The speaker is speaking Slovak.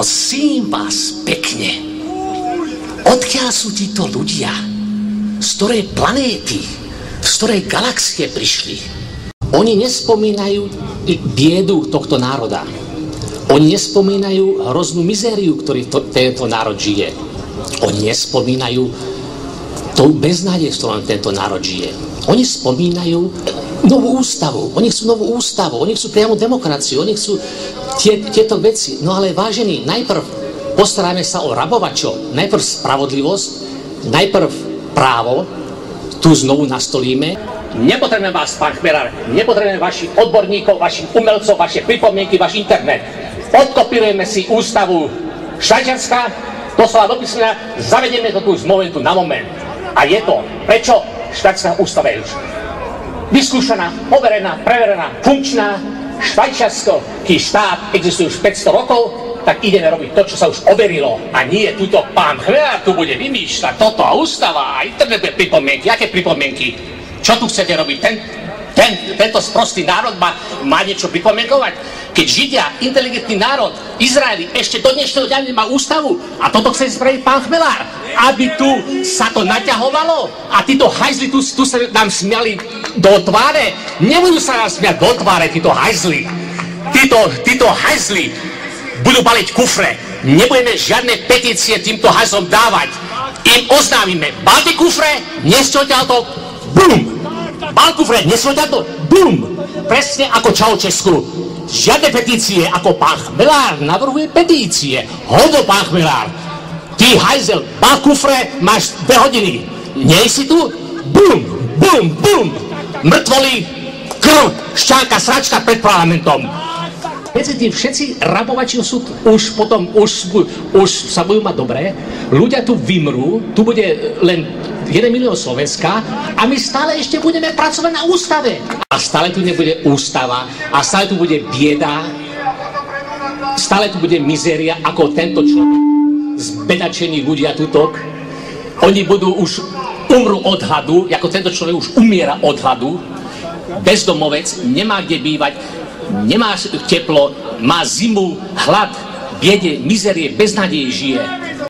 Prosím vás pekne, odkiaľ sú títo ľudia? Z ktorej planéty, z ktorej galaxie prišli? Oni nespomínajú biedu tohto národa. Oni nespomínajú hroznú mizériu, ktorý tento národ žije. Oni nespomínajú tú beznádej, v ktorom tento národ žije. Oni spomínajú novú ústavu. Oni chcú novú ústavu. Oni chcú priamu demokraciu. Oni chcú tieto veci. No ale vážení, najprv postaráme sa o rabovačov. Najprv spravodlivosť, najprv právo. Tu znovu nastolíme. Nepotrebujeme vás, pán Chmelár. Nepotrebujeme vašich odborníkov, vašich umelcov, vaše pripomienky, váš internet. Odkopírujeme si ústavu Švajčiarska, doslova do písmena, zavedieme to tu z momentu na moment. A je to, prečo švajčiarska ústava je už vyskúšaná, overená, preverená, funkčná. Švajčiarsky štát existuje už 500 rokov, tak ideme robiť to, čo sa už overilo. A nie túto pán Chmelár tu bude vymýšľať toto a ústava a internetové pripomienky. Aké pripomienky? Čo tu chcete robiť? Tento sprostý národ má niečo pripomienkovať? Keď Židia, inteligentný národ, Izraeli ešte do dnešného dňa nemá ústavu a toto chce spraviť pán Chmelár, aby tu sa to naťahovalo a títo hajzli tu sa nám smiali do tváre. Nebudú sa nám smiať do tváre títo hajzli. Títo hajzli budú baliť kufre. Nebudeme žiadne petície týmto hajzlom dávať. Im oznámime, balte kufre, neste odtiaľto, bum! Bal kufre, neste odtiaľto, bum! Presne ako Čaučesku. Žiadne petície, ako pán Chmelár navrhuje petície. Hodo, pán Chmelár. Ty hajzel, bal kufre, máš 2 hodiny. Nie si tu? Bum, bum, bum. Mŕtvoly, krv, šťáka, sračka pred parlamentom. Medzi tým všetci rabovači sú už potom, už sa budú mať dobré. Ľudia tu vymrú, tu bude len 1 milión Slovenska a my stále ešte budeme pracovať na ústave. A stále tu nebude ústava a stále tu bude bieda, stále tu bude mizéria, ako tento človek, zbedačení ľudia tutok. Oni umrú od hladu, ako tento človek už umiera od hladu, bezdomovec, nemá kde bývať, nemá teplo, má zimu, hlad, biede, mizérie, beznádeje žije.